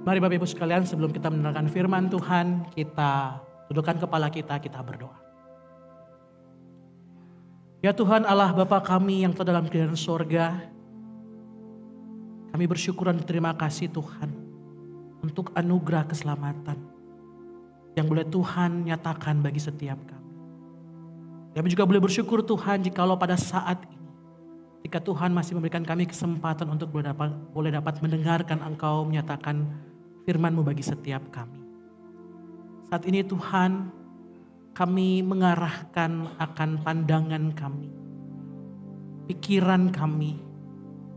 Mari Bapak Ibu sekalian, sebelum kita mendengarkan firman Tuhan, kita tundukkan kepala kita berdoa. Ya Tuhan Allah Bapa kami yang telah dalam kerajaan sorga, kami bersyukur dan terima kasih Tuhan untuk anugerah keselamatan yang boleh Tuhan nyatakan bagi setiap kami. Kami juga boleh bersyukur Tuhan jikalau pada saat ini, ketika Tuhan masih memberikan kami kesempatan untuk boleh dapat mendengarkan Engkau menyatakan firman-Mu bagi setiap kami. Saat ini Tuhan, kami mengarahkan akan pandangan kami, pikiran kami,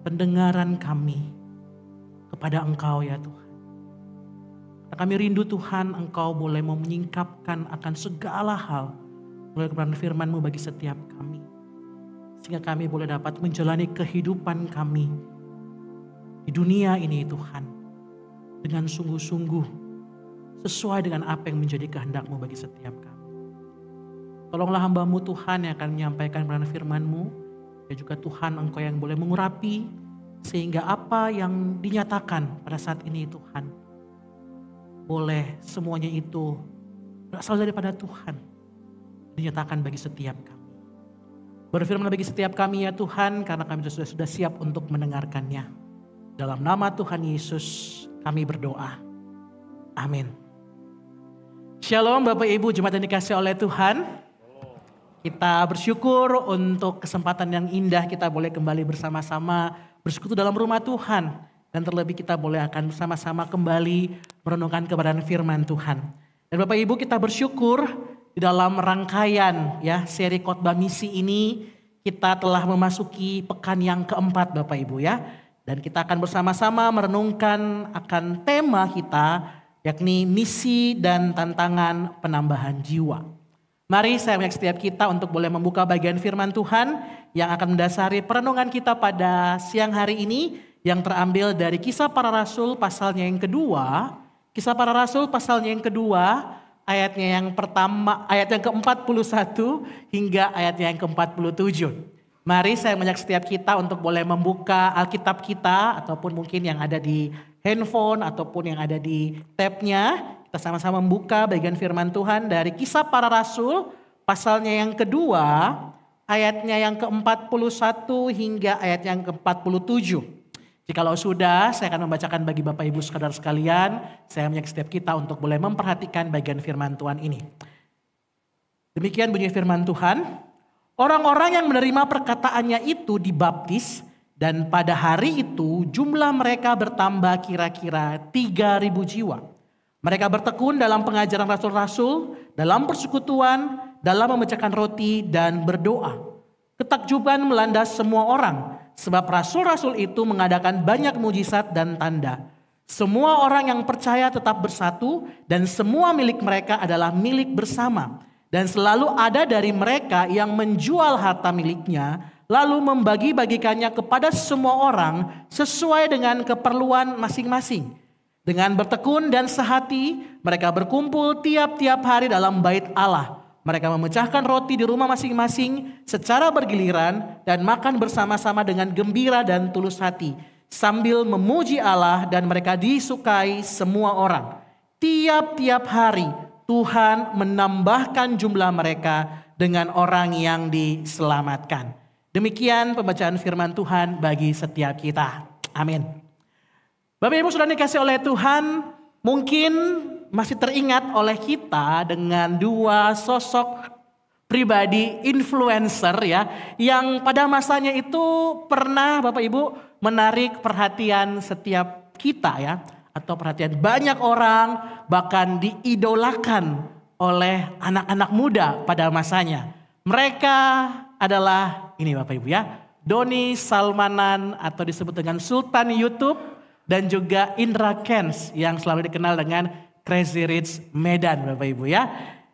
pendengaran kami kepada Engkau ya Tuhan. Kami rindu Tuhan Engkau boleh menyingkapkan akan segala hal melalui kebenaran firman-Mu bagi setiap kami. Sehingga kami boleh dapat menjalani kehidupan kami di dunia ini Tuhan. Dengan sungguh-sungguh sesuai dengan apa yang menjadi kehendak-Mu bagi setiap kami. Tolonglah hamba-Mu Tuhan yang akan menyampaikan kebenaran firman-Mu. Dan juga Tuhan Engkau yang boleh mengurapi sehingga apa yang dinyatakan pada saat ini Tuhan. Boleh semuanya itu berasal daripada Tuhan. Dinyatakan bagi setiap kami. Berfirman bagi setiap kami ya Tuhan, karena kami sudah siap untuk mendengarkannya. Dalam nama Tuhan Yesus kami berdoa. Amin. Shalom Bapak Ibu jemaat yang dikasihi oleh Tuhan. Kita bersyukur untuk kesempatan yang indah kita boleh kembali bersama-sama bersekutu dalam rumah Tuhan. Dan terlebih kita boleh akan bersama-sama kembali merenungkan kebenaran firman Tuhan. Dan Bapak Ibu kita bersyukur di dalam rangkaian ya seri khotbah misi ini kita telah memasuki pekan yang keempat Bapak Ibu ya. Dan kita akan bersama-sama merenungkan akan tema kita yakni misi dan tantangan penambahan jiwa. Mari saya mengajak setiap kita untuk boleh membuka bagian firman Tuhan yang akan mendasari perenungan kita pada siang hari ini yang terambil dari Kisah Para Rasul pasalnya yang kedua. Kisah Para Rasul pasalnya yang kedua. Ayatnya yang pertama, ayat yang ke-41 hingga ayatnya yang ke-47. Mari saya mengajak setiap kita untuk boleh membuka Alkitab kita ataupun mungkin yang ada di handphone ataupun yang ada di tabnya. Kita sama-sama membuka bagian firman Tuhan dari Kisah Para Rasul pasalnya yang kedua, ayatnya yang ke-41 hingga ayat yang ke-47. Jikalau sudah, saya akan membacakan bagi Bapak Ibu saudara sekalian. Saya mengajak setiap kita untuk boleh memperhatikan bagian firman Tuhan ini. Demikian bunyi firman Tuhan. Orang-orang yang menerima perkataannya itu dibaptis. Dan pada hari itu jumlah mereka bertambah kira-kira 3.000 jiwa. Mereka bertekun dalam pengajaran rasul-rasul, dalam persekutuan, dalam memecahkan roti dan berdoa. Ketakjuban melanda semua orang. Sebab rasul-rasul itu mengadakan banyak mujizat dan tanda. Semua orang yang percaya tetap bersatu dan semua milik mereka adalah milik bersama. Dan selalu ada dari mereka yang menjual harta miliknya lalu membagi-bagikannya kepada semua orang sesuai dengan keperluan masing-masing. Dengan bertekun dan sehati mereka berkumpul tiap-tiap hari dalam bait Allah. Mereka memecahkan roti di rumah masing-masing secara bergiliran dan makan bersama-sama dengan gembira dan tulus hati. Sambil memuji Allah dan mereka disukai semua orang. Tiap-tiap hari Tuhan menambahkan jumlah mereka dengan orang yang diselamatkan. Demikian pembacaan firman Tuhan bagi setiap kita. Amin. Bapak Ibu sudah dikasih oleh Tuhan, mungkin masih teringat oleh kita dengan dua sosok pribadi influencer ya, yang pada masanya itu pernah Bapak Ibu menarik perhatian setiap kita ya, atau perhatian banyak orang, bahkan diidolakan oleh anak-anak muda pada masanya. Mereka adalah ini Bapak Ibu ya, Doni Salmanan atau disebut dengan Sultan YouTube dan juga Indra Kents yang selalu dikenal dengan Crazy Rich Medan Bapak Ibu ya.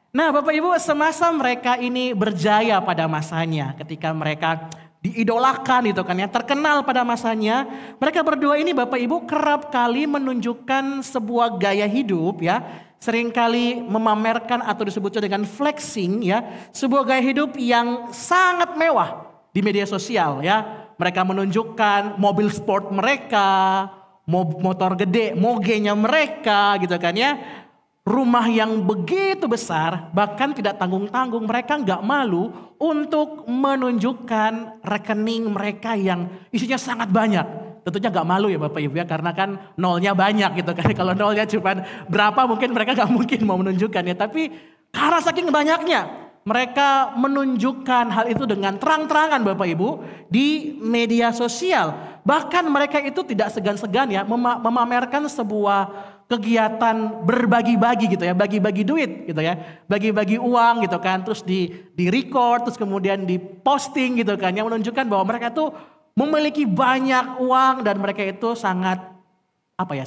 Nah Bapak Ibu semasa mereka ini berjaya pada masanya ketika mereka diidolakan itu kan ya, terkenal pada masanya. Mereka berdua ini Bapak Ibu kerap kali menunjukkan sebuah gaya hidup ya. Seringkali memamerkan atau disebutnya dengan flexing ya. Sebuah gaya hidup yang sangat mewah di media sosial ya. Mereka menunjukkan mobil sport mereka, motor gede, mogenya mereka gitu kan ya. Rumah yang begitu besar, bahkan tidak tanggung-tanggung, mereka nggak malu untuk menunjukkan rekening mereka yang isinya sangat banyak. Tentunya nggak malu ya Bapak Ibu ya, karena kan nolnya banyak gitu kan. Kalau nolnya cuma berapa mungkin mereka nggak mungkin mau menunjukkan ya. Tapi karena saking banyaknya, mereka menunjukkan hal itu dengan terang-terangan Bapak Ibu di media sosial. Bahkan mereka itu tidak segan-segan ya memamerkan sebuah kegiatan berbagi-bagi gitu ya, bagi-bagi duit gitu ya, bagi-bagi uang gitu kan, terus di record, terus kemudian di posting gitu kan, yang menunjukkan bahwa mereka tuh memiliki banyak uang dan mereka itu sangat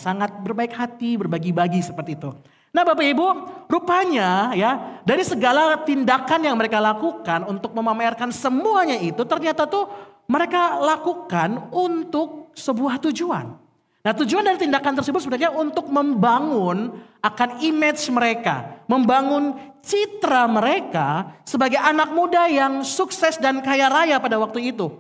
sangat berbaik hati, berbagi-bagi seperti itu. Nah Bapak Ibu, rupanya ya dari segala tindakan yang mereka lakukan untuk memamerkan semuanya itu ternyata tuh mereka lakukan untuk sebuah tujuan. Nah tujuan dari tindakan tersebut sebenarnya untuk membangun akan image mereka. Membangun citra mereka sebagai anak muda yang sukses dan kaya raya pada waktu itu.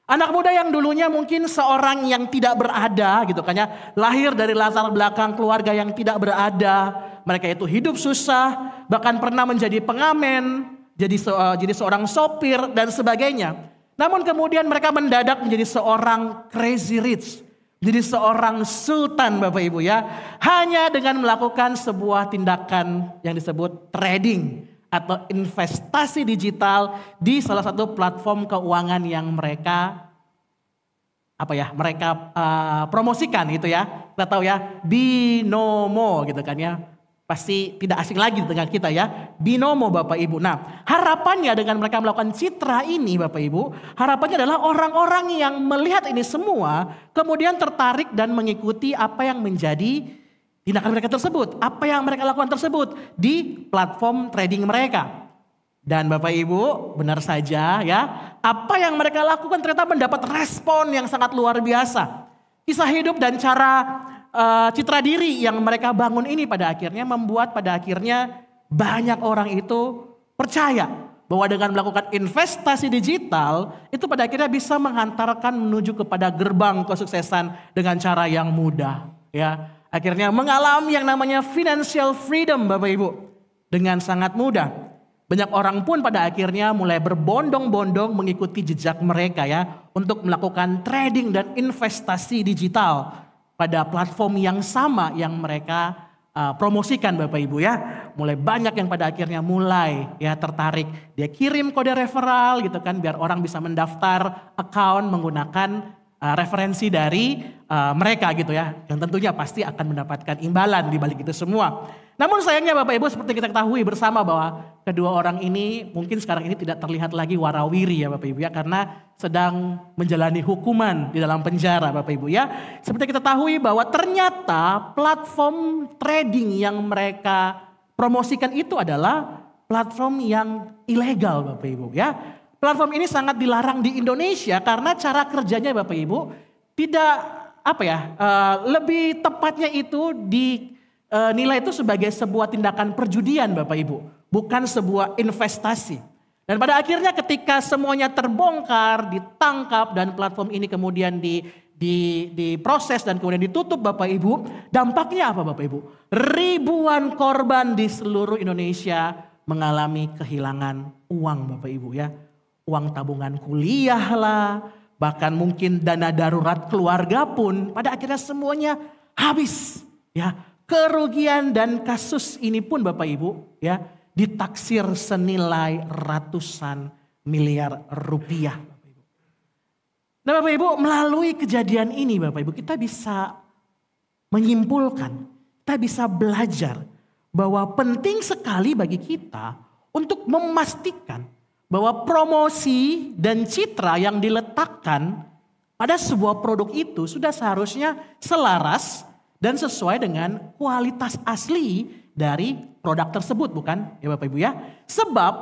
Anak muda yang dulunya mungkin seorang yang tidak berada gitu kan ya. Lahir dari latar belakang keluarga yang tidak berada. Mereka itu hidup susah, bahkan pernah menjadi pengamen, jadi seorang sopir dan sebagainya. Namun kemudian mereka mendadak menjadi seorang crazy rich. Jadi seorang sultan Bapak Ibu ya. Hanya dengan melakukan sebuah tindakan yang disebut trading atau investasi digital di salah satu platform keuangan yang mereka promosikan gitu ya. Kita tahu ya, Binomo gitu kan ya. Pasti tidak asing lagi dengan kita ya. Binomo Bapak Ibu. Nah harapannya dengan mereka melakukan citra ini Bapak Ibu. Harapannya adalah orang-orang yang melihat ini semua. Kemudian tertarik dan mengikuti apa yang menjadi tindakan mereka tersebut. Apa yang mereka lakukan tersebut di platform trading mereka. Dan Bapak Ibu benar saja ya. Apa yang mereka lakukan ternyata mendapat respon yang sangat luar biasa. Kisah hidup dan cara citra diri yang mereka bangun ini pada akhirnya membuat pada akhirnya banyak orang itu percaya bahwa dengan melakukan investasi digital itu pada akhirnya bisa menghantarkan menuju kepada gerbang kesuksesan dengan cara yang mudah ya. Akhirnya mengalami yang namanya financial freedom Bapak Ibu dengan sangat mudah. Banyak orang pun pada akhirnya mulai berbondong-bondong mengikuti jejak mereka ya untuk melakukan trading dan investasi digital pada platform yang sama yang mereka promosikan Bapak Ibu ya. Mulai banyak yang pada akhirnya mulai ya tertarik. Dia kirim kode referral gitu kan biar orang bisa mendaftar account menggunakan referensi dari mereka gitu ya. Yang tentunya pasti akan mendapatkan imbalan di balik itu semua. Namun sayangnya Bapak Ibu seperti kita ketahui bersama bahwa kedua orang ini mungkin sekarang ini tidak terlihat lagi warawiri ya Bapak Ibu ya. Karena sedang menjalani hukuman di dalam penjara Bapak Ibu ya. Seperti kita tahu bahwa ternyata platform trading yang mereka promosikan itu adalah platform yang ilegal Bapak Ibu ya. Platform ini sangat dilarang di Indonesia karena cara kerjanya Bapak Ibu tidak lebih tepatnya itu nilai itu sebagai sebuah tindakan perjudian Bapak Ibu, bukan sebuah investasi. Dan pada akhirnya ketika semuanya terbongkar, ditangkap dan platform ini kemudian diproses dan kemudian ditutup Bapak Ibu, dampaknya apa Bapak Ibu? Ribuan korban di seluruh Indonesia mengalami kehilangan uang Bapak Ibu ya. Uang tabungan kuliah lah, bahkan mungkin dana darurat keluarga pun pada akhirnya semuanya habis ya. Kerugian dan kasus ini pun Bapak Ibu ya ditaksir senilai ratusan miliar rupiah. Nah Bapak Ibu melalui kejadian ini Bapak Ibu kita bisa menyimpulkan, kita bisa belajar bahwa penting sekali bagi kita untuk memastikan bahwa promosi dan citra yang diletakkan pada sebuah produk itu sudah seharusnya selaras dan sesuai dengan kualitas asli dari produk tersebut bukan ya Bapak Ibu ya. Sebab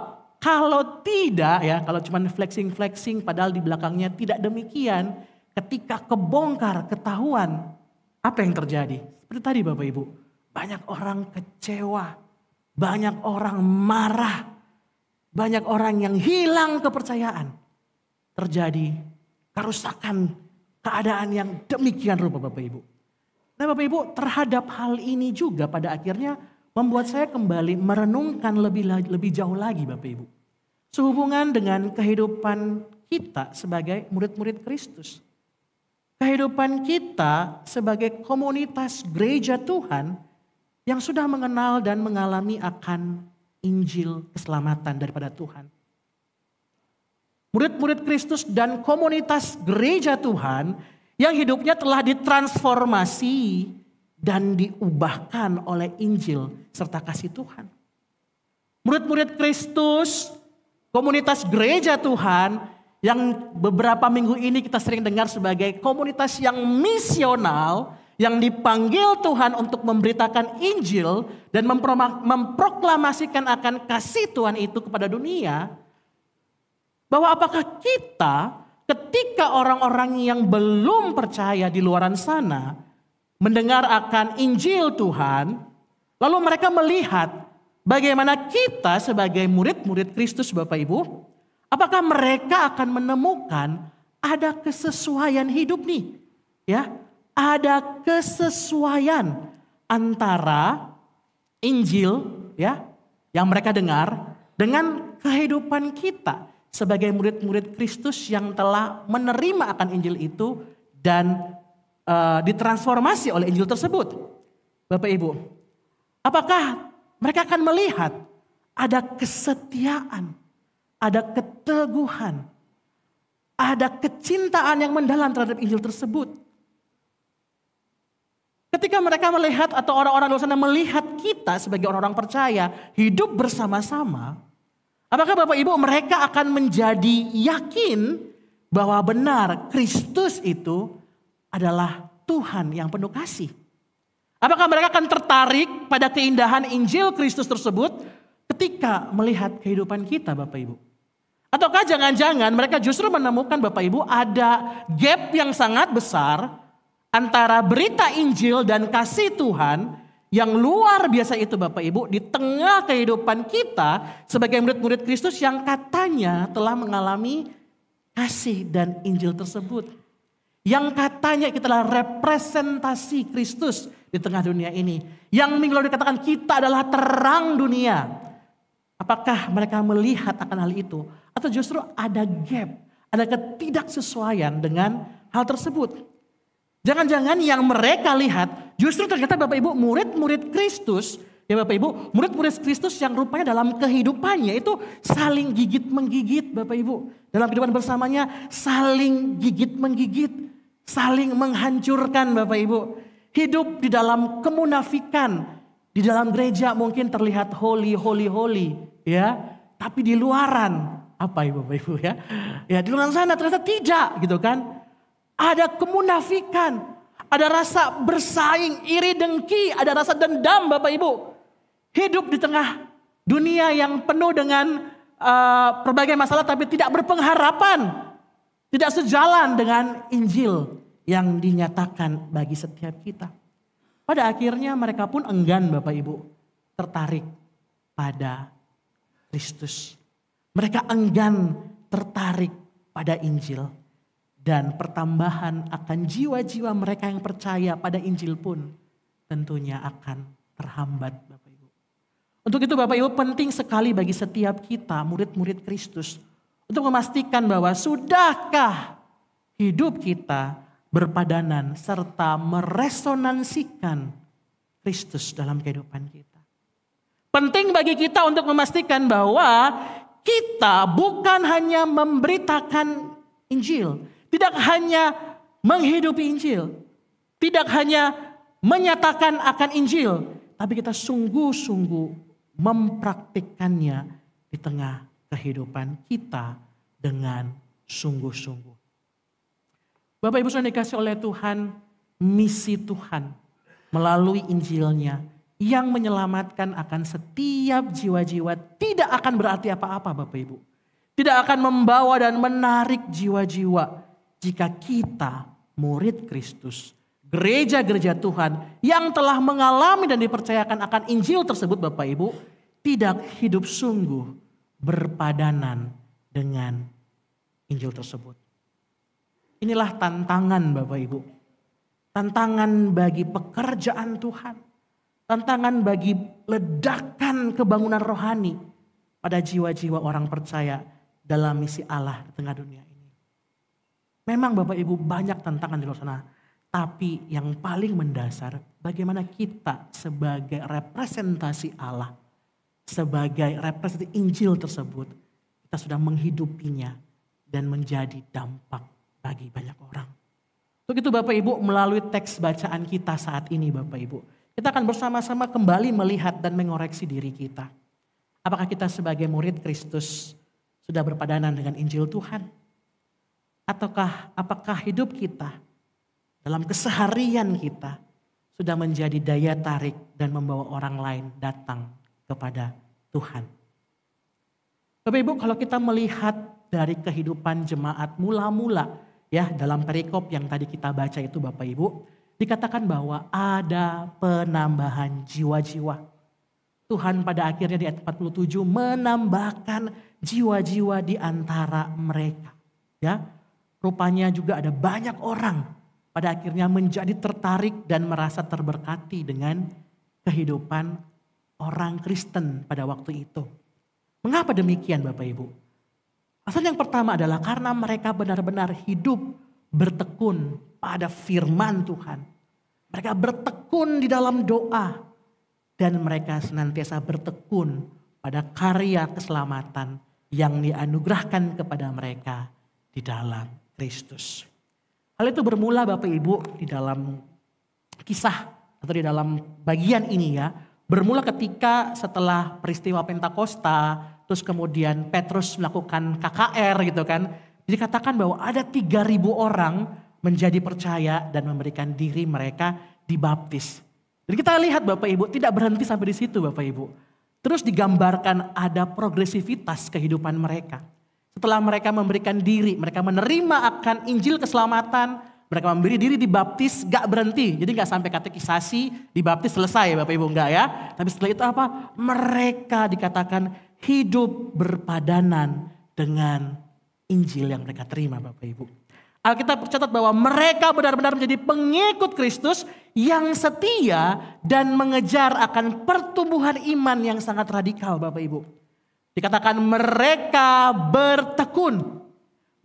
kalau tidak ya, kalau cuma flexing padahal di belakangnya tidak demikian. Ketika kebongkar ketahuan apa yang terjadi. Seperti tadi Bapak Ibu, banyak orang kecewa, banyak orang marah, banyak orang yang hilang kepercayaan. Terjadi kerusakan keadaan yang demikian rupa Bapak Ibu. Nah Bapak Ibu, terhadap hal ini juga pada akhirnya membuat saya kembali merenungkan lebih jauh lagi Bapak Ibu. Sehubungan dengan kehidupan kita sebagai murid-murid Kristus. Kehidupan kita sebagai komunitas gereja Tuhan yang sudah mengenal dan mengalami akan Injil keselamatan daripada Tuhan. Murid-murid Kristus dan komunitas gereja Tuhan yang hidupnya telah ditransformasi dan diubahkan oleh Injil serta kasih Tuhan. Murid-murid Kristus, komunitas gereja Tuhan yang beberapa minggu ini kita sering dengar sebagai komunitas yang misional, yang dipanggil Tuhan untuk memberitakan Injil dan memproklamasikan akan kasih Tuhan itu kepada dunia. Bahwa apakah kita ketika orang-orang yang belum percaya di luaran sana mendengar akan Injil Tuhan, lalu mereka melihat bagaimana kita sebagai murid-murid Kristus Bapak Ibu, apakah mereka akan menemukan ada kesesuaian hidup nih, ya, ada kesesuaian antara Injil, ya, yang mereka dengar dengan kehidupan kita sebagai murid-murid Kristus yang telah menerima akan Injil itu dan ditransformasi oleh Injil tersebut. Bapak Ibu, apakah mereka akan melihat ada kesetiaan, ada keteguhan, ada kecintaan yang mendalam terhadap Injil tersebut. Ketika mereka melihat atau orang-orang di luar sana melihat kita sebagai orang-orang percaya hidup bersama-sama, apakah Bapak Ibu mereka akan menjadi yakin bahwa benar Kristus itu adalah Tuhan yang penuh kasih? Apakah mereka akan tertarik pada keindahan Injil Kristus tersebut ketika melihat kehidupan kita Bapak Ibu? Ataukah jangan-jangan mereka justru menemukan Bapak Ibu ada gap yang sangat besar antara berita Injil dan kasih Tuhan yang luar biasa itu Bapak Ibu di tengah kehidupan kita sebagai murid-murid Kristus yang katanya telah mengalami kasih dan Injil tersebut. Yang katanya kita adalah representasi Kristus di tengah dunia ini. Yang minggu lalu dikatakan kita adalah terang dunia. Apakah mereka melihat akan hal itu? Atau justru ada gap, ada ketidaksesuaian dengan hal tersebut? Jangan-jangan yang mereka lihat justru ternyata Bapak Ibu murid-murid Kristus, ya Bapak Ibu, murid-murid Kristus yang rupanya dalam kehidupannya itu saling gigit menggigit Bapak Ibu. Dalam kehidupan bersamanya saling gigit menggigit, saling menghancurkan Bapak Ibu. Hidup di dalam kemunafikan, di dalam gereja mungkin terlihat holy, ya. Tapi di luaran, apa ya Bapak Ibu ya? Ya di luaran sana ternyata tidak gitu kan. Ada kemunafikan, ada rasa bersaing, iri dengki, ada rasa dendam Bapak Ibu. Hidup di tengah dunia yang penuh dengan berbagai masalah tapi tidak berpengharapan. Tidak sejalan dengan Injil yang dinyatakan bagi setiap kita. Pada akhirnya mereka pun enggan Bapak Ibu tertarik pada Kristus. Mereka enggan tertarik pada Injil. Dan pertambahan akan jiwa-jiwa mereka yang percaya pada Injil pun tentunya akan terhambat Bapak Ibu. Untuk itu Bapak Ibu penting sekali bagi setiap kita murid-murid Kristus untuk memastikan bahwa sudahkah hidup kita berpadanan serta meresonansikan Kristus dalam kehidupan kita. Penting bagi kita untuk memastikan bahwa kita bukan hanya memberitakan Injil, tidak hanya menghidupi Injil, tidak hanya menyatakan akan Injil, tapi kita sungguh-sungguh mempraktikkannya di tengah kehidupan kita dengan sungguh-sungguh. Bapak Ibu sudah dikasih oleh Tuhan, misi Tuhan melalui Injilnya yang menyelamatkan akan setiap jiwa-jiwa tidak akan berarti apa-apa Bapak Ibu. Tidak akan membawa dan menarik jiwa-jiwa jika kita murid Kristus, gereja-gereja Tuhan yang telah mengalami dan dipercayakan akan Injil tersebut Bapak Ibu, tidak hidup sungguh berpadanan dengan Injil tersebut. Inilah tantangan Bapak Ibu tantangan bagi pekerjaan Tuhan, tantangan bagi ledakan kebangunan rohani pada jiwa-jiwa orang percaya dalam misi Allah di tengah dunia ini. Memang Bapak Ibu banyak tantangan di luar sana, tapi yang paling mendasar bagaimana kita sebagai representasi Allah, sebagai representasi Injil tersebut, kita sudah menghidupinya dan menjadi dampak bagi banyak orang. Untuk itu Bapak Ibu, melalui teks bacaan kita saat ini Bapak Ibu, kita akan bersama-sama kembali melihat dan mengoreksi diri kita. Apakah kita sebagai murid Kristus sudah berpadanan dengan Injil Tuhan? Ataukah apakah hidup kita dalam keseharian kita sudah menjadi daya tarik dan membawa orang lain datang kepada Tuhan? Bapak Ibu, kalau kita melihat dari kehidupan jemaat mula-mula ya dalam perikop yang tadi kita baca itu Bapak Ibu, dikatakan bahwa ada penambahan jiwa-jiwa. Tuhan pada akhirnya di ayat 47 menambahkan jiwa-jiwa di antara mereka. Ya, rupanya juga ada banyak orang pada akhirnya menjadi tertarik dan merasa terberkati dengan kehidupan orang Kristen pada waktu itu. Mengapa demikian Bapak Ibu? Asal yang pertama adalah karena mereka benar-benar hidup bertekun pada firman Tuhan. Mereka bertekun di dalam doa. Dan mereka senantiasa bertekun pada karya keselamatan yang dianugerahkan kepada mereka di dalam Kristus. Hal itu bermula Bapak Ibu di dalam kisah atau di dalam bagian ini ya. Bermula ketika setelah peristiwa Pentakosta, terus kemudian Petrus melakukan KKR gitu kan. Dikatakan bahwa ada 3.000 orang menjadi percaya dan memberikan diri mereka dibaptis. Dan kita lihat Bapak Ibu tidak berhenti sampai di situ Bapak Ibu. Terus digambarkan ada progresivitas kehidupan mereka. Setelah mereka memberikan diri, mereka menerima akan Injil keselamatan. Mereka memberi diri dibaptis, gak berhenti. Jadi gak sampai katekisasi, dibaptis selesai Bapak Ibu, enggak ya. Tapi setelah itu apa? Mereka dikatakan hidup berpadanan dengan Injil yang mereka terima Bapak Ibu. Alkitab tercatat bahwa mereka benar-benar menjadi pengikut Kristus yang setia dan mengejar akan pertumbuhan iman yang sangat radikal Bapak Ibu. Dikatakan mereka bertekun.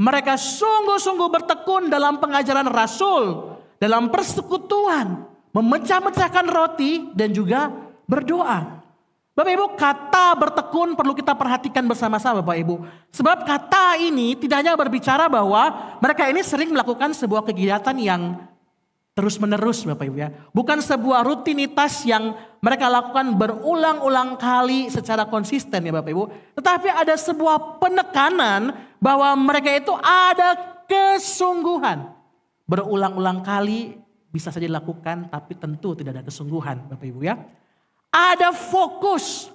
Mereka sungguh-sungguh bertekun dalam pengajaran Rasul, dalam persekutuan, memecah-mecahkan roti dan juga berdoa. Bapak Ibu, kata bertekun perlu kita perhatikan bersama-sama Bapak Ibu. Sebab kata ini tidak hanya berbicara bahwa mereka ini sering melakukan sebuah kegiatan yang terus-menerus Bapak Ibu ya. Bukan sebuah rutinitas yang mereka lakukan berulang-ulang kali secara konsisten ya Bapak Ibu. Tetapi ada sebuah penekanan bahwa mereka itu ada kesungguhan. Berulang-ulang kali bisa saja dilakukan tapi tentu tidak ada kesungguhan Bapak Ibu ya. Ada fokus.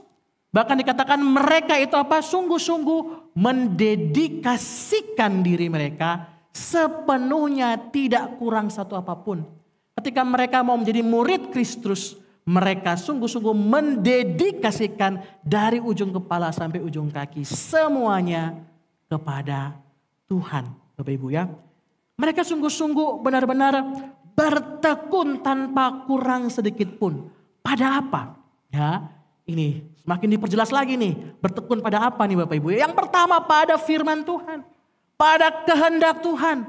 Bahkan dikatakan mereka itu apa? Sungguh-sungguh mendedikasikan diri mereka sepenuhnya, tidak kurang satu apapun. Ketika mereka mau menjadi murid Kristus, mereka sungguh-sungguh mendedikasikan dari ujung kepala sampai ujung kaki semuanya kepada Tuhan, Bapak Ibu ya. Mereka sungguh-sungguh benar-benar bertekun tanpa kurang sedikit pun. Pada apa? Ya, ini semakin diperjelas lagi nih. Bertekun pada apa nih Bapak Ibu? Yang pertama pada firman Tuhan. Pada kehendak Tuhan.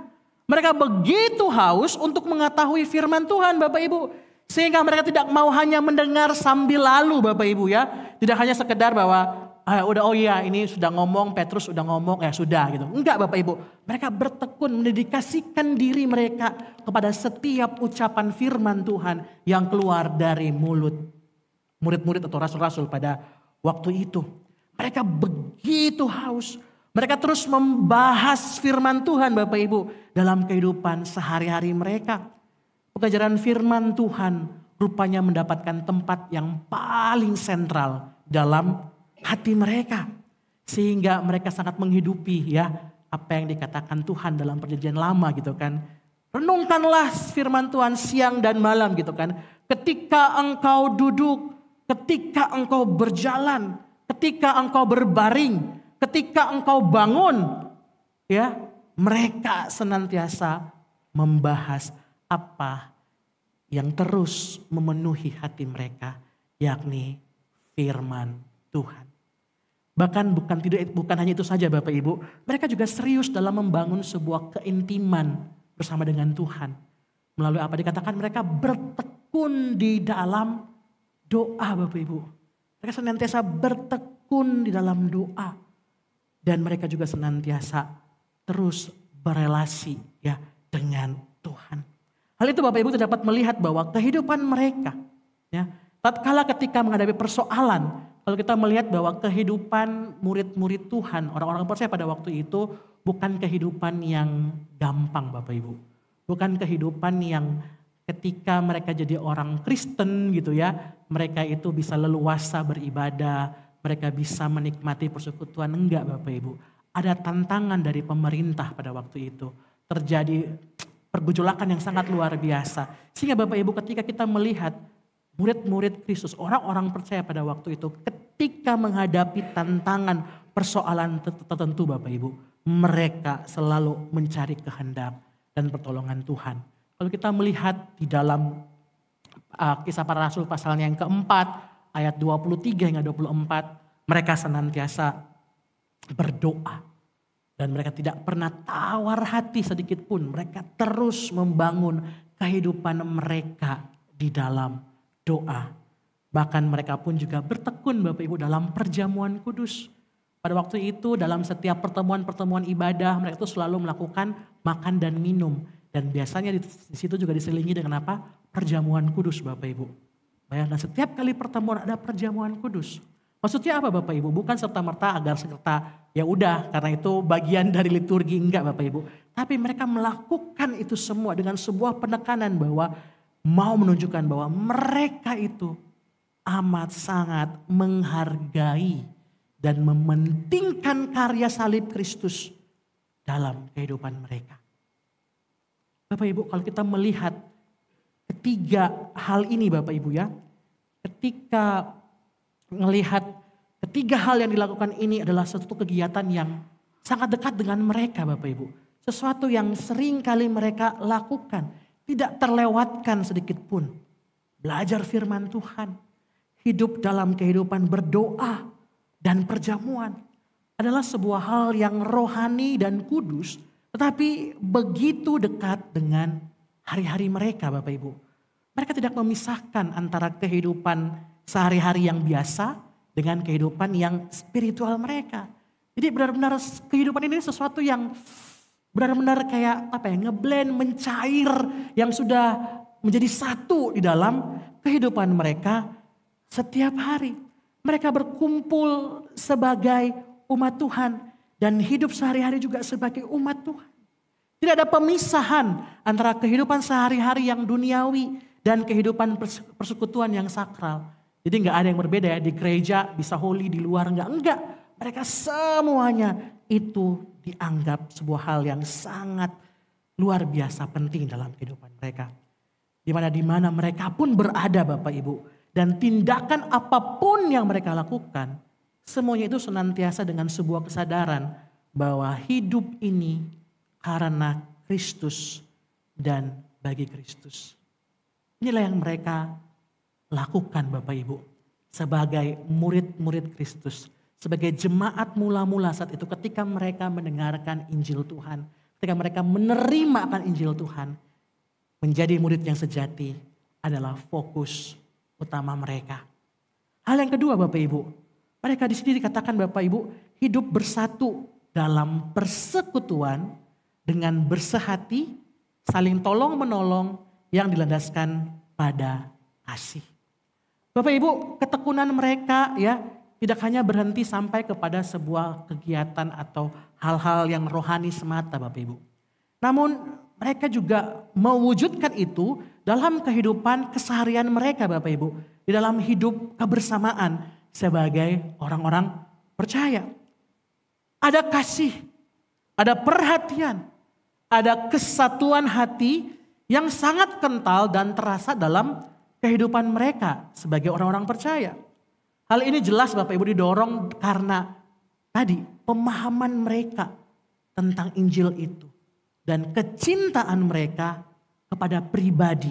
Mereka begitu haus untuk mengetahui firman Tuhan Bapak Ibu. Sehingga mereka tidak mau hanya mendengar sambil lalu Bapak Ibu ya. Tidak hanya sekedar bahwa ini sudah ngomong, Petrus sudah ngomong, ya sudah gitu. Enggak Bapak Ibu. Mereka bertekun mendedikasikan diri mereka kepada setiap ucapan firman Tuhan yang keluar dari mulut murid-murid atau rasul-rasul pada waktu itu. Mereka begitu haus. Mereka terus membahas firman Tuhan Bapak Ibu dalam kehidupan sehari-hari mereka. Pengajaran firman Tuhan rupanya mendapatkan tempat yang paling sentral dalam hati mereka. Sehingga mereka sangat menghidupi ya apa yang dikatakan Tuhan dalam perjanjian lama gitu kan. Renungkanlah firman Tuhan siang dan malam gitu kan. Ketika engkau duduk, ketika engkau berjalan, ketika engkau berbaring, ketika engkau bangun, ya mereka senantiasa membahas apa yang terus memenuhi hati mereka, yakni firman Tuhan. Bahkan bukan hanya itu saja Bapak Ibu, mereka juga serius dalam membangun sebuah keintiman bersama dengan Tuhan. Melalui apa dikatakan mereka bertekun di dalam doa Bapak Ibu. Mereka senantiasa bertekun di dalam doa. Dan mereka juga senantiasa terus berelasi ya dengan Tuhan. Hal itu Bapak Ibu dapat melihat bahwa kehidupan mereka ya, tatkala ketika menghadapi persoalan, kalau kita melihat bahwa kehidupan murid-murid Tuhan, orang-orang percaya pada waktu itu bukan kehidupan yang gampang Bapak Ibu. Bukan kehidupan yang ketika mereka jadi orang Kristen gitu ya, mereka itu bisa leluasa beribadah, mereka bisa menikmati persekutuan. Enggak Bapak Ibu. Ada tantangan dari pemerintah pada waktu itu. Terjadi pergejolakan yang sangat luar biasa. Sehingga Bapak Ibu ketika kita melihat murid-murid Kristus, orang-orang percaya pada waktu itu ketika menghadapi tantangan persoalan tertentu Bapak Ibu, mereka selalu mencari kehendak dan pertolongan Tuhan. Kalau kita melihat di dalam Kisah Para Rasul pasalnya yang keempat, ayat 23 hingga 24, mereka senantiasa berdoa. Dan mereka tidak pernah tawar hati sedikit pun. Mereka terus membangun kehidupan mereka di dalam doa. Bahkan mereka pun juga bertekun Bapak Ibu dalam perjamuan kudus. Pada waktu itu dalam setiap pertemuan-pertemuan ibadah mereka itu selalu melakukan makan dan minum. Dan biasanya di situ juga diselingi dengan apa? Perjamuan kudus Bapak Ibu. Bayangkan setiap kali pertemuan ada perjamuan kudus. Maksudnya apa Bapak Ibu? Bukan serta-merta agar serta ya udah karena itu bagian dari liturgi, enggak Bapak Ibu. Tapi mereka melakukan itu semua dengan sebuah penekanan bahwa mau menunjukkan bahwa mereka itu amat sangat menghargai dan mementingkan karya salib Kristus dalam kehidupan mereka. Bapak Ibu, kalau kita melihat ketiga hal ini Bapak Ibu ya, ketika melihat ketiga hal yang dilakukan ini adalah suatu kegiatan yang sangat dekat dengan mereka Bapak Ibu. Sesuatu yang sering kali mereka lakukan, tidak terlewatkan sedikit pun. Belajar firman Tuhan, hidup dalam kehidupan berdoa dan perjamuan adalah sebuah hal yang rohani dan kudus, tetapi begitu dekat dengan hari-hari mereka Bapak Ibu. Mereka tidak memisahkan antara kehidupan sehari-hari yang biasa dengan kehidupan yang spiritual mereka. Jadi benar-benar kehidupan ini sesuatu yang benar-benar kayak apa ya, ngeblend, mencair, yang sudah menjadi satu di dalam kehidupan mereka setiap hari. Mereka berkumpul sebagai umat Tuhan dan hidup sehari-hari juga sebagai umat Tuhan. Tidak ada pemisahan antara kehidupan sehari-hari yang duniawi dan kehidupan persekutuan yang sakral. Jadi nggak ada yang berbeda ya, di gereja bisa holy, di luar enggak. Mereka semuanya itu dianggap sebuah hal yang sangat luar biasa penting dalam kehidupan mereka. Di mana mereka pun berada Bapak Ibu. Dan tindakan apapun yang mereka lakukan, semuanya itu senantiasa dengan sebuah kesadaran bahwa hidup ini karena Kristus dan bagi Kristus. Inilah yang mereka lakukan Bapak Ibu sebagai murid-murid Kristus, sebagai jemaat mula-mula saat itu ketika mereka mendengarkan Injil Tuhan, ketika mereka menerima akan Injil Tuhan, menjadi murid yang sejati adalah fokus utama mereka. Hal yang kedua Bapak Ibu, mereka di sini dikatakan Bapak Ibu hidup bersatu dalam persekutuan dengan bersehati, saling tolong menolong yang dilandaskan pada kasih. Bapak Ibu, ketekunan mereka ya tidak hanya berhenti sampai kepada sebuah kegiatan atau hal-hal yang rohani semata Bapak Ibu. Namun mereka juga mewujudkan itu dalam kehidupan keseharian mereka Bapak Ibu. Di dalam hidup kebersamaan sebagai orang-orang percaya. Ada kasih, ada perhatian, ada kesatuan hati yang sangat kental dan terasa dalam kehidupan mereka sebagai orang-orang percaya. Hal ini jelas Bapak Ibu didorong karena tadi pemahaman mereka tentang Injil itu. Dan kecintaan mereka kepada pribadi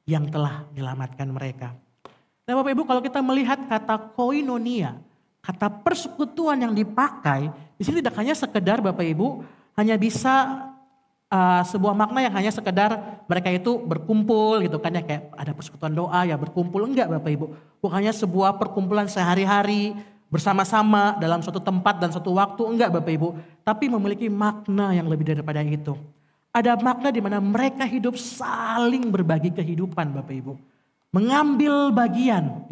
yang telah menyelamatkan mereka. Nah Bapak Ibu, kalau kita melihat kata koinonia, kata persekutuan yang dipakai, di sini tidak hanya sekedar Bapak Ibu hanya bisa sebuah makna yang hanya sekedar mereka itu berkumpul gitu kan ya, kayak ada persekutuan doa ya berkumpul, enggak Bapak Ibu. Bukannya sebuah perkumpulan sehari-hari bersama-sama dalam suatu tempat dan suatu waktu, enggak Bapak Ibu. Tapi memiliki makna yang lebih daripada itu. Ada makna di mana mereka hidup saling berbagi kehidupan Bapak Ibu. Mengambil bagian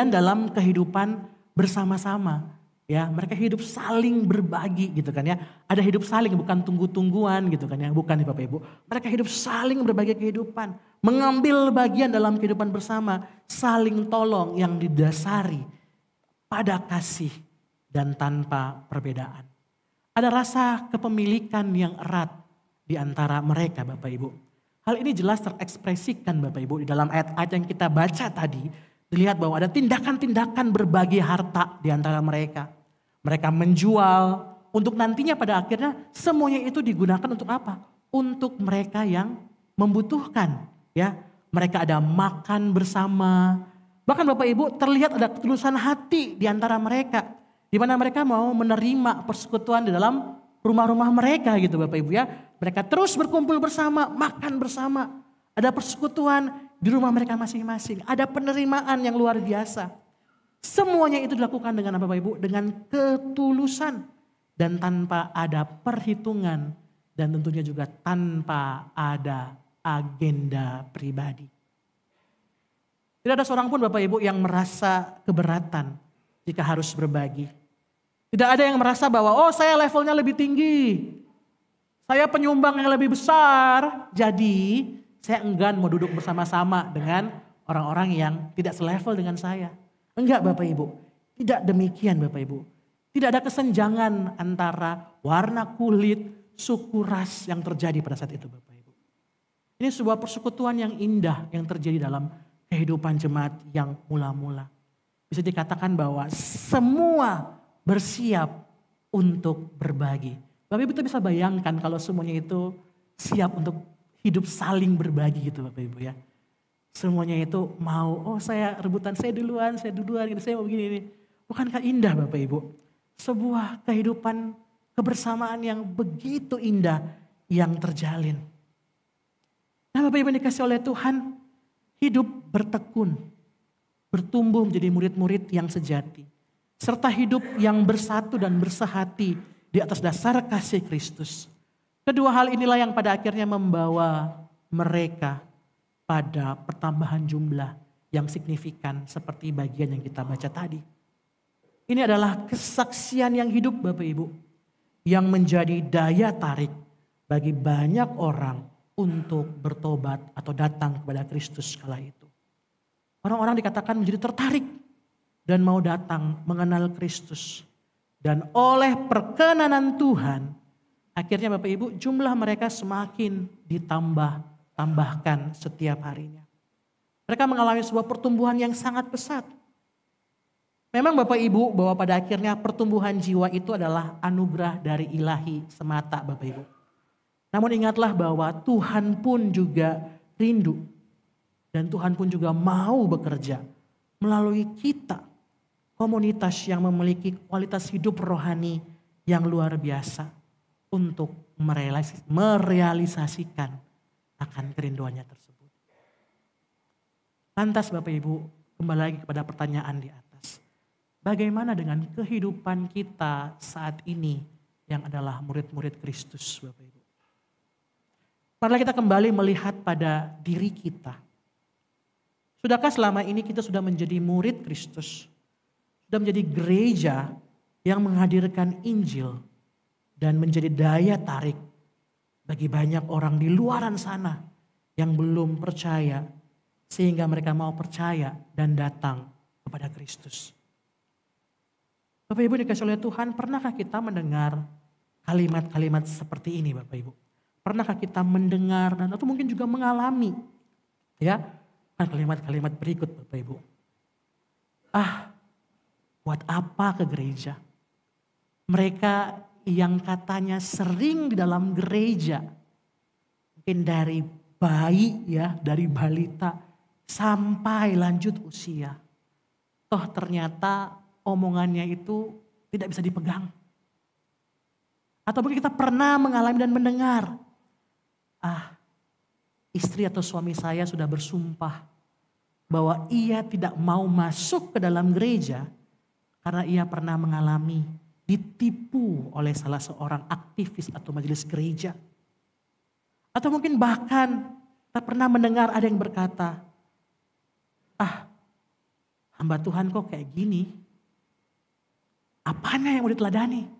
dalam kehidupan bersama-sama. Ya, mereka hidup saling berbagi gitu kan ya. Ada hidup saling, bukan tunggu-tungguan gitu kan ya, bukan nih Bapak Ibu. Mereka hidup saling berbagi kehidupan, mengambil bagian dalam kehidupan bersama, saling tolong yang didasari pada kasih dan tanpa perbedaan. Ada rasa kepemilikan yang erat di antara mereka Bapak Ibu. Hal ini jelas terekspresikan Bapak Ibu di dalam ayat-ayat yang kita baca tadi. Dilihat bahwa ada tindakan-tindakan berbagi harta di antara mereka. Mereka menjual untuk nantinya pada akhirnya semuanya itu digunakan untuk apa? Untuk mereka yang membutuhkan. Ya, mereka ada makan bersama. Bahkan Bapak Ibu terlihat ada ketulusan hati di antara mereka. Di mana mereka mau menerima persekutuan di dalam rumah-rumah mereka gitu Bapak Ibu ya. Mereka terus berkumpul bersama, makan bersama. Ada persekutuan di rumah mereka masing-masing. Ada penerimaan yang luar biasa. Semuanya itu dilakukan dengan apa Bapak Ibu? Dengan ketulusan dan tanpa ada perhitungan dan tentunya juga tanpa ada agenda pribadi. Tidak ada seorang pun Bapak Ibu yang merasa keberatan jika harus berbagi. Tidak ada yang merasa bahwa saya levelnya lebih tinggi. Saya penyumbang yang lebih besar. Jadi saya enggan mau duduk bersama-sama dengan orang-orang yang tidak selevel dengan saya. Enggak Bapak Ibu, tidak demikian Bapak Ibu. Tidak ada kesenjangan antara warna kulit, suku, ras yang terjadi pada saat itu Bapak Ibu. Ini sebuah persekutuan yang indah yang terjadi dalam kehidupan jemaat yang mula-mula. Bisa dikatakan bahwa semua bersiap untuk berbagi. Bapak Ibu kita bisa bayangkan kalau semuanya itu siap untuk hidup saling berbagi gitu Bapak Ibu ya. Semuanya itu mau, saya rebutan, saya duluan gitu, saya mau begini ini. Bukankah indah Bapak Ibu? Sebuah kehidupan kebersamaan yang begitu indah yang terjalin. Nah Bapak Ibu dikasih oleh Tuhan, hidup bertekun, bertumbuh menjadi murid-murid yang sejati. Serta hidup yang bersatu dan bersehati di atas dasar kasih Kristus. Kedua hal inilah yang pada akhirnya membawa mereka pada pertambahan jumlah yang signifikan seperti bagian yang kita baca tadi. Ini adalah kesaksian yang hidup Bapak Ibu. Yang menjadi daya tarik bagi banyak orang untuk bertobat atau datang kepada Kristus kala itu. Orang-orang dikatakan menjadi tertarik dan mau datang mengenal Kristus. Dan oleh perkenanan Tuhan, akhirnya Bapak Ibu jumlah mereka semakin ditambahkan setiap harinya. Mereka mengalami sebuah pertumbuhan yang sangat pesat. Memang Bapak Ibu bahwa pada akhirnya pertumbuhan jiwa itu adalah anugerah dari ilahi semata Bapak Ibu. Namun ingatlah bahwa Tuhan pun juga rindu. Dan Tuhan pun juga mau bekerja melalui kita. Komunitas yang memiliki kualitas hidup rohani yang luar biasa. Untuk merealisasikan akan kerinduannya tersebut. Lantas Bapak Ibu kembali lagi kepada pertanyaan di atas. Bagaimana dengan kehidupan kita saat ini yang adalah murid-murid Kristus Bapak Ibu. Marilah kita kembali melihat pada diri kita. Sudahkah selama ini kita sudah menjadi murid Kristus? Sudah menjadi gereja yang menghadirkan Injil dan menjadi daya tarik bagi banyak orang di luaran sana yang belum percaya sehingga mereka mau percaya dan datang kepada Kristus. Bapak Ibu dikasih oleh Tuhan, pernahkah kita mendengar kalimat-kalimat seperti ini Bapak Ibu? Pernahkah kita mendengar dan atau mungkin juga mengalami ya kalimat-kalimat berikut Bapak Ibu? Buat apa ke gereja? Mereka yang katanya sering di dalam gereja, mungkin dari bayi ya, dari balita sampai lanjut usia. Toh ternyata omongannya itu tidak bisa dipegang. Atau mungkin kita pernah mengalami dan mendengar, istri atau suami saya sudah bersumpah bahwa ia tidak mau masuk ke dalam gereja karena ia pernah mengalami ditipu oleh salah seorang aktivis atau majelis gereja. Atau mungkin bahkan kita pernah mendengar ada yang berkata, hamba Tuhan kok kayak gini, apanya yang mau diteladani?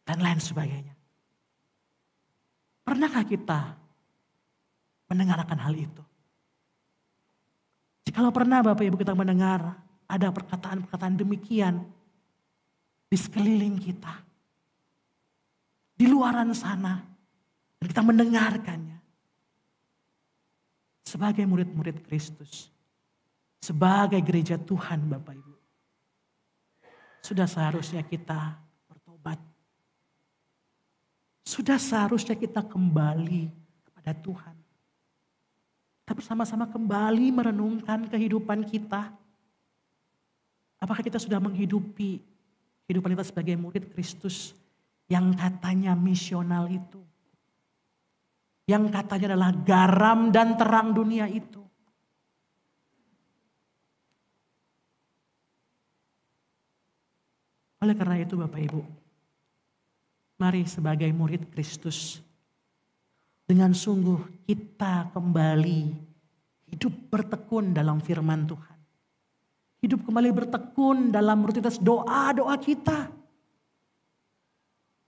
Dan lain sebagainya. Pernahkah kita mendengarkan hal itu? Jikalau pernah Bapak Ibu kita mendengar ada perkataan-perkataan demikian di sekeliling kita, di luaran sana, dan kita mendengarkannya. Sebagai murid-murid Kristus, sebagai gereja Tuhan Bapak Ibu, sudah seharusnya kita bertobat. Sudah seharusnya kita kembali kepada Tuhan. Kita bersama-sama kembali merenungkan kehidupan kita. Apakah kita sudah menghidupi kehidupan kita sebagai murid Kristus yang katanya misional itu? Yang katanya adalah garam dan terang dunia itu. Oleh karena itu Bapak Ibu, mari sebagai murid Kristus, dengan sungguh kita kembali hidup bertekun dalam firman Tuhan. Hidup kembali bertekun dalam rutinitas doa-doa kita.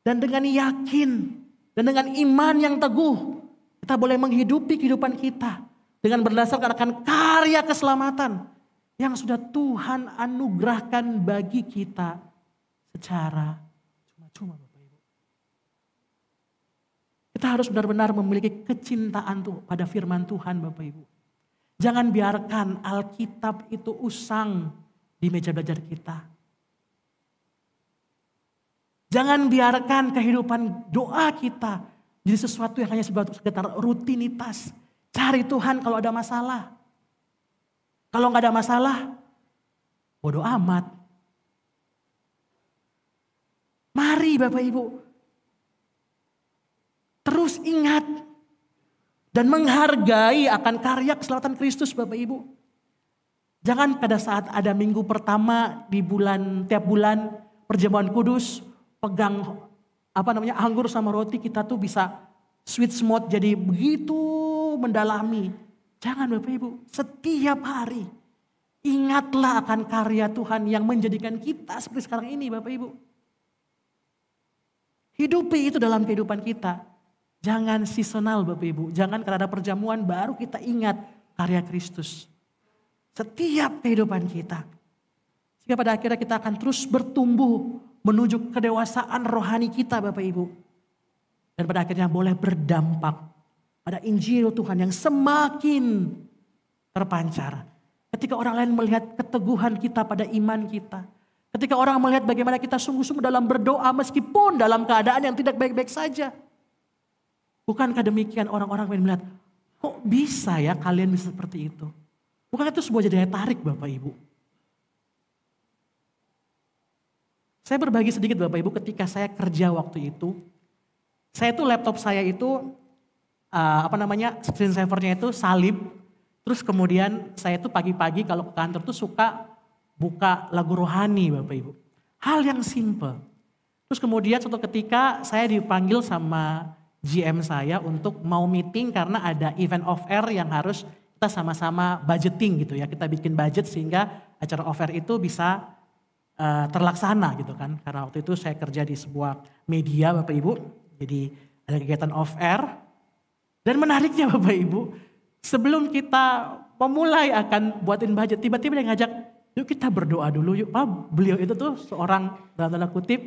Dan dengan yakin dan dengan iman yang teguh, kita boleh menghidupi kehidupan kita dengan berdasarkan akan karya keselamatan yang sudah Tuhan anugerahkan bagi kita secara cuma-cuma. Kita harus benar-benar memiliki kecintaan pada firman Tuhan Bapak Ibu. Jangan biarkan Alkitab itu usang di meja belajar kita. Jangan biarkan kehidupan doa kita jadi sesuatu yang hanya sekedar rutinitas. Cari Tuhan kalau ada masalah. Kalau nggak ada masalah, bodoh amat. Mari Bapak Ibu, terus ingat dan menghargai akan karya keselamatan Kristus Bapak Ibu. Jangan pada saat ada minggu pertama di tiap bulan perjamuan kudus, pegang anggur sama roti, kita tuh bisa switch mode jadi begitu mendalami. Jangan Bapak Ibu, setiap hari ingatlah akan karya Tuhan yang menjadikan kita seperti sekarang ini Bapak Ibu. Hidupi itu dalam kehidupan kita. Jangan seasonal Bapak Ibu. Jangan karena ada perjamuan baru kita ingat karya Kristus. Setiap kehidupan kita. Sehingga pada akhirnya kita akan terus bertumbuh menuju kedewasaan rohani kita Bapak Ibu. Dan pada akhirnya boleh berdampak pada Injil Tuhan yang semakin terpancar. Ketika orang lain melihat keteguhan kita pada iman kita. Ketika orang melihat bagaimana kita sungguh-sungguh dalam berdoa meskipun dalam keadaan yang tidak baik-baik saja. Bukankah demikian orang-orang yang melihat, kok bisa ya kalian bisa seperti itu? Bukankah itu sebuah daya tarik Bapak Ibu? Saya berbagi sedikit Bapak Ibu ketika saya kerja waktu itu. Saya tuh laptop saya itu, screen savernya itu salib. Terus kemudian saya tuh pagi-pagi kalau ke kantor tuh suka buka lagu rohani Bapak Ibu. Hal yang simple. Terus kemudian suatu ketika saya dipanggil sama GM saya untuk mau meeting karena ada event off air yang harus kita sama-sama budgeting gitu ya. Kita bikin budget sehingga acara off air itu bisa terlaksana gitu kan. Karena waktu itu saya kerja di sebuah media Bapak Ibu. Jadi ada kegiatan off air. Dan menariknya Bapak Ibu, sebelum kita memulai akan buatin budget, tiba-tiba dia ngajak, yuk kita berdoa dulu yuk. Beliau itu tuh seorang dalam tanda kutip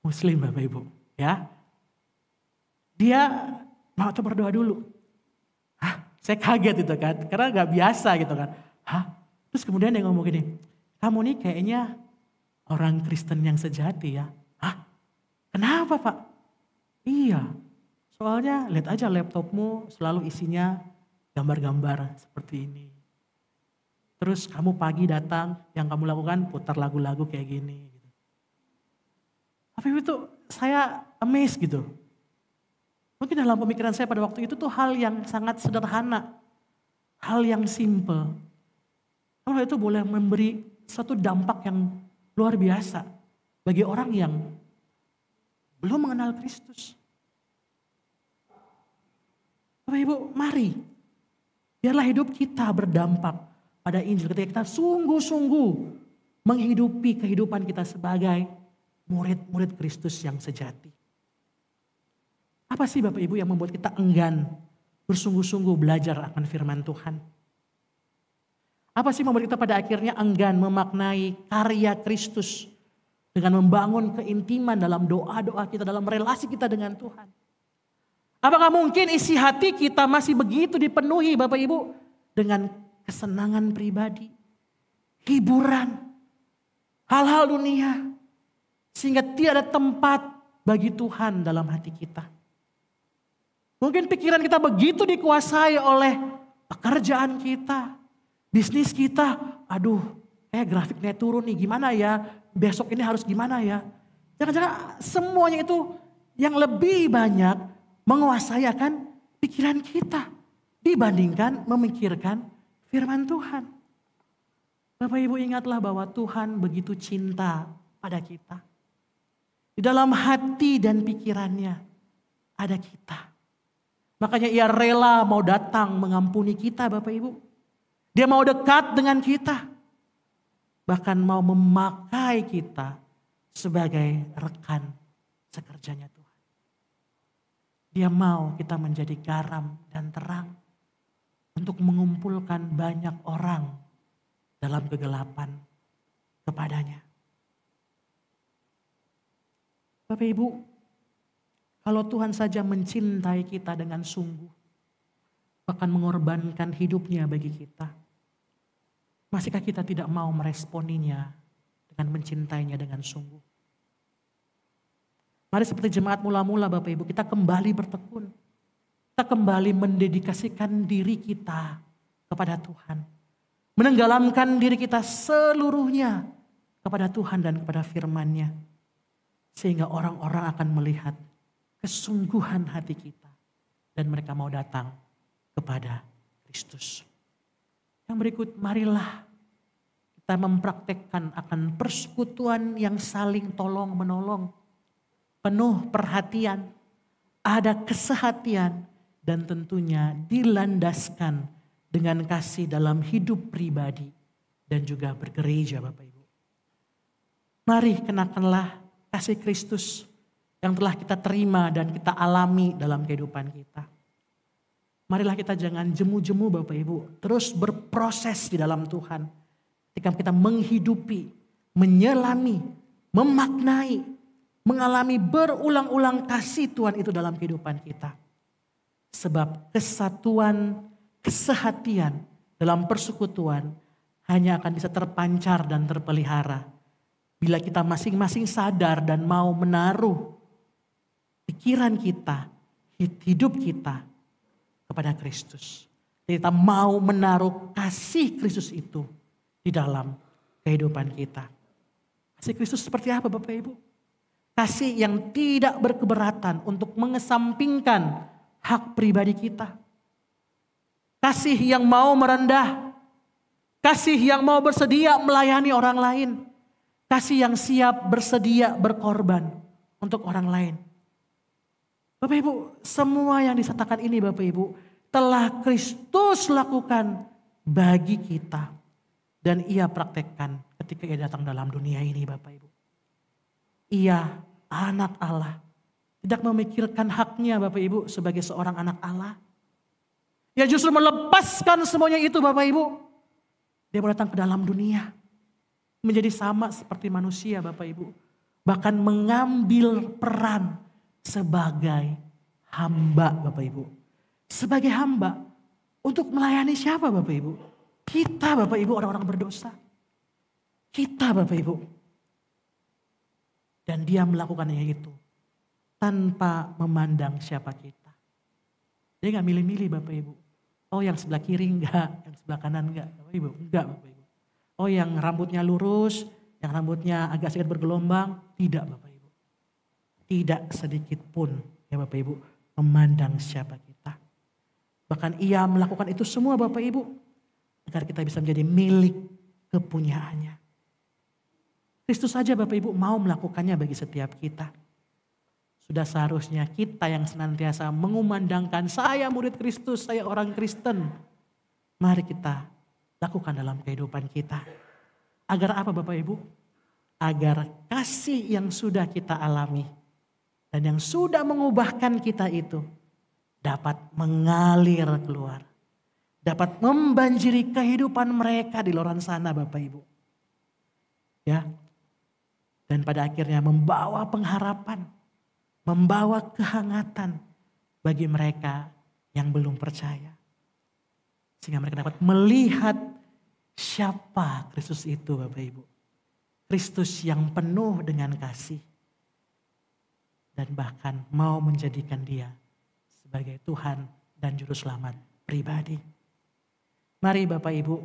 Muslim Bapak Ibu ya. Dia mau coba berdoa dulu. Saya kaget gitu kan, karena gak biasa gitu kan. Terus kemudian dia ngomong gini, kamu nih kayaknya orang Kristen yang sejati ya. Kenapa Pak? Iya, Soalnya lihat aja laptopmu selalu isinya gambar-gambar seperti ini. Terus kamu pagi datang, yang kamu lakukan putar lagu-lagu kayak gini. Tapi itu saya amazed gitu. Mungkin dalam pemikiran saya pada waktu itu tuh hal yang sangat sederhana. Hal yang simple. Kalau itu boleh memberi satu dampak yang luar biasa bagi orang yang belum mengenal Kristus. Bapak Ibu, mari biarlah hidup kita berdampak pada Injil ketika kita sungguh-sungguh menghidupi kehidupan kita sebagai murid-murid Kristus yang sejati. Apa sih Bapak Ibu yang membuat kita enggan bersungguh-sungguh belajar akan firman Tuhan? Apa sih membuat kita pada akhirnya enggan memaknai karya Kristus dengan membangun keintiman dalam doa-doa kita, dalam relasi kita dengan Tuhan? Apakah mungkin isi hati kita masih begitu dipenuhi Bapak Ibu dengan kesenangan pribadi, hiburan, hal-hal dunia, sehingga tidak ada tempat bagi Tuhan dalam hati kita? Mungkin pikiran kita begitu dikuasai oleh pekerjaan kita, bisnis kita. Aduh, grafiknya turun nih, gimana ya? Besok ini harus gimana ya? Jangan-jangan semuanya itu yang lebih banyak menguasai akan pikiran kita dibandingkan memikirkan firman Tuhan. Bapak Ibu, ingatlah bahwa Tuhan begitu cinta pada kita. Di dalam hati dan pikirannya ada kita. Makanya ia rela mau datang mengampuni kita Bapak Ibu. Dia mau dekat dengan kita. Bahkan mau memakai kita sebagai rekan sekerjanya Tuhan. Dia mau kita menjadi garam dan terang untuk mengumpulkan banyak orang dalam kegelapan kepadanya. Bapak Ibu, kalau Tuhan saja mencintai kita dengan sungguh, bahkan mengorbankan hidupnya bagi kita, masihkah kita tidak mau meresponinya dengan mencintainya dengan sungguh? Mari seperti jemaat mula-mula Bapak Ibu, kita kembali bertekun. Kita kembali mendedikasikan diri kita kepada Tuhan. Menenggelamkan diri kita seluruhnya kepada Tuhan dan kepada firman-Nya. Sehingga orang-orang akan melihat kesungguhan hati kita. Dan mereka mau datang kepada Kristus. Yang berikut, marilah kita mempraktekkan akan persekutuan yang saling tolong menolong. Penuh perhatian, ada kesehatian, dan tentunya dilandaskan dengan kasih dalam hidup pribadi dan juga bergereja Bapak Ibu. Mari kenakanlah kasih Kristus yang telah kita terima dan kita alami dalam kehidupan kita. Marilah kita jangan jemu-jemu Bapak Ibu, terus berproses di dalam Tuhan. Ketika kita menghidupi, menyelami, memaknai, mengalami berulang-ulang kasih Tuhan itu dalam kehidupan kita. Sebab kesatuan, kesehatian dalam persekutuan hanya akan bisa terpancar dan terpelihara bila kita masing-masing sadar dan mau menaruh pikiran kita, hidup kita kepada Kristus. Kita mau menaruh kasih Kristus itu di dalam kehidupan kita. Kasih Kristus seperti apa Bapak Ibu? Kasih yang tidak berkeberatan untuk mengesampingkan hak pribadi kita. Kasih yang mau merendah. Kasih yang mau bersedia melayani orang lain. Kasih yang siap bersedia berkorban untuk orang lain. Bapak Ibu, semua yang disatakan ini Bapak Ibu telah Kristus lakukan bagi kita. Dan ia praktekkan ketika ia datang dalam dunia ini Bapak Ibu. Ia anak Allah. Tidak memikirkan haknya Bapak Ibu sebagai seorang anak Allah. Ia justru melepaskan semuanya itu Bapak Ibu. Dia mau datang ke dalam dunia. Menjadi sama seperti manusia Bapak Ibu. Bahkan mengambil peran sebagai hamba Bapak Ibu. Sebagai hamba untuk melayani siapa Bapak Ibu? Kita Bapak Ibu orang-orang berdosa. Kita Bapak Ibu. Dan dia melakukannya itu tanpa memandang siapa kita. Dia nggak milih-milih Bapak Ibu. Oh yang sebelah kiri enggak, yang sebelah kanan enggak. Bapak Ibu, enggak Bapak Ibu. Oh yang rambutnya lurus, yang rambutnya agak sedikit bergelombang. Tidak Bapak Ibu. Tidak sedikit pun ya Bapak Ibu memandang siapa kita. Bahkan ia melakukan itu semua Bapak Ibu. Agar kita bisa menjadi milik kepunyaannya. Kristus saja Bapak Ibu mau melakukannya bagi setiap kita. Sudah seharusnya kita yang senantiasa mengumandangkan saya murid Kristus, saya orang Kristen. Mari kita lakukan dalam kehidupan kita. Agar apa Bapak Ibu? Agar kasih yang sudah kita alami dan yang sudah mengubahkan kita itu dapat mengalir keluar. Dapat membanjiri kehidupan mereka di luar sana Bapak Ibu. Ya. Dan pada akhirnya membawa pengharapan, membawa kehangatan bagi mereka yang belum percaya. Sehingga mereka dapat melihat siapa Kristus itu Bapak Ibu. Kristus yang penuh dengan kasih. Dan bahkan mau menjadikan dia sebagai Tuhan dan Juru Selamat pribadi. Mari Bapak Ibu,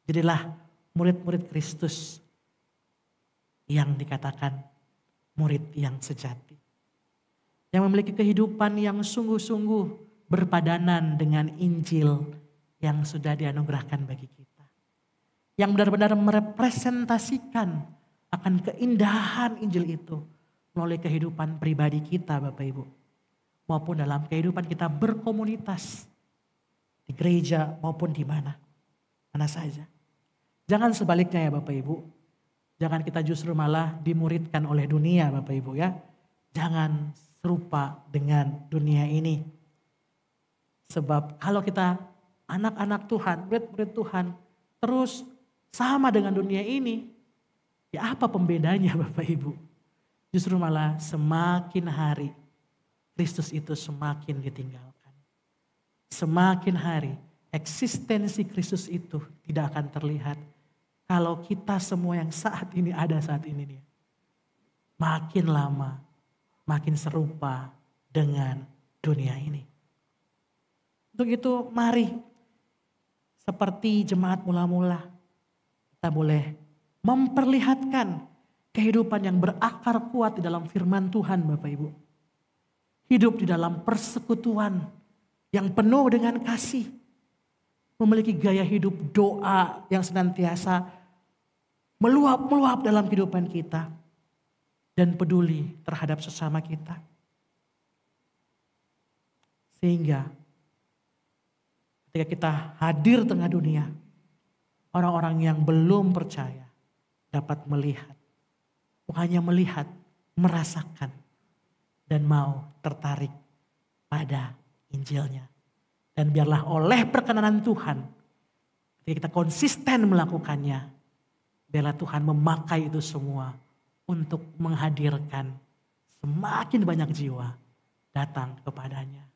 jadilah murid-murid Kristus yang dikatakan murid yang sejati. Yang memiliki kehidupan yang sungguh-sungguh berpadanan dengan Injil yang sudah dianugerahkan bagi kita. Yang benar-benar merepresentasikan akan keindahan Injil itu melalui kehidupan pribadi kita Bapak Ibu. Maupun dalam kehidupan kita berkomunitas. Di gereja maupun di mana saja. Jangan sebaliknya ya Bapak Ibu. Jangan kita justru malah dimuridkan oleh dunia Bapak Ibu ya. Jangan serupa dengan dunia ini. Sebab kalau kita anak-anak Tuhan, murid-murid Tuhan terus sama dengan dunia ini. Ya apa pembedanya Bapak Ibu? Justru malah semakin hari Kristus itu semakin ditinggalkan. Semakin hari eksistensi Kristus itu tidak akan terlihat kalau kita semua yang saat ini ada saat ini nih. Makin lama makin serupa dengan dunia ini. Untuk itu mari seperti jemaat mula-mula kita boleh memperlihatkan kehidupan yang berakar kuat di dalam firman Tuhan Bapak Ibu. Hidup di dalam persekutuan yang penuh dengan kasih. Memiliki gaya hidup doa yang senantiasa meluap-meluap dalam kehidupan kita. Dan peduli terhadap sesama kita. Sehingga ketika kita hadir tengah dunia. Orang-orang yang belum percaya dapat melihat. Bukan hanya melihat, merasakan. Dan mau tertarik pada Injilnya. Dan biarlah oleh perkenanan Tuhan, ketika kita konsisten melakukannya, biarlah Tuhan memakai itu semua untuk menghadirkan semakin banyak jiwa datang kepadanya.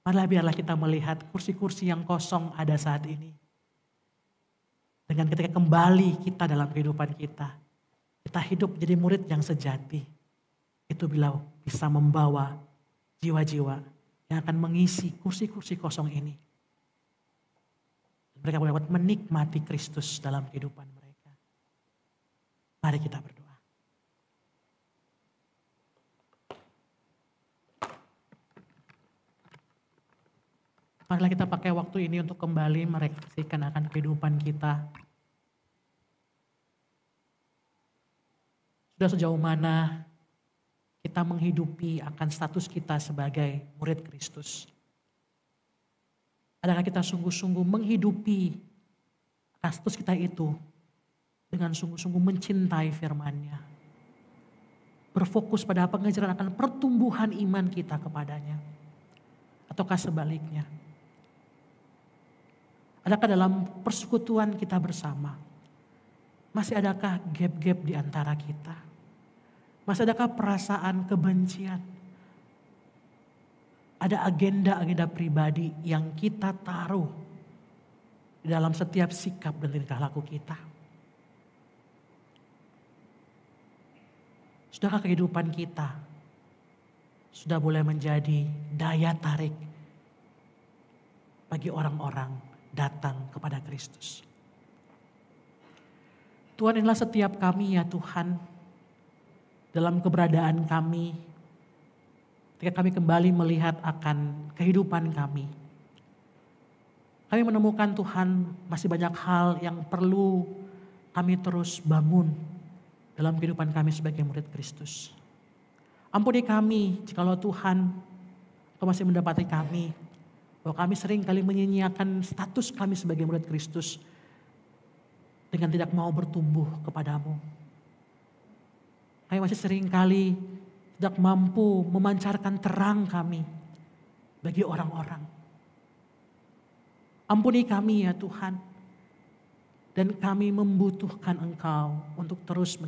Marilah biarlah kita melihat kursi-kursi yang kosong ada saat ini. Dengan ketika kembali kita dalam kehidupan kita, kita hidup jadi murid yang sejati. Itu bila bisa membawa jiwa-jiwa yang akan mengisi kursi-kursi kosong ini. Mereka boleh dapat menikmati Kristus dalam kehidupan mereka. Mari kita berdoa. Marilah kita pakai waktu ini untuk kembali merefleksikan akan kehidupan kita. Sudah sejauh mana kita menghidupi akan status kita sebagai murid Kristus. Adakah kita sungguh-sungguh menghidupi akan status kita itu dengan sungguh-sungguh mencintai firman-Nya. Berfokus pada pengajaran akan pertumbuhan iman kita kepadanya. Ataukah sebaliknya? Adakah dalam persekutuan kita bersama, masih adakah gap-gap di antara kita? Masih adakah perasaan kebencian? Ada agenda-agenda pribadi yang kita taruh di dalam setiap sikap dan tingkah laku kita. Sudahkah kehidupan kita sudah boleh menjadi daya tarik bagi orang-orang datang kepada Kristus. Tuhan, inilah setiap kami ya Tuhan, dalam keberadaan kami, ketika kami kembali melihat akan kehidupan kami. Kami menemukan Tuhan masih banyak hal yang perlu kami terus bangun dalam kehidupan kami sebagai murid Kristus. Ampuni kami jikalau Tuhan, Kau masih mendapati kami, bahwa kami sering kali menyia-nyiakan status kami sebagai murid Kristus dengan tidak mau bertumbuh kepadamu. Kami masih sering kali tidak mampu memancarkan terang kami bagi orang-orang. Ampuni kami ya Tuhan, dan kami membutuhkan Engkau untuk terus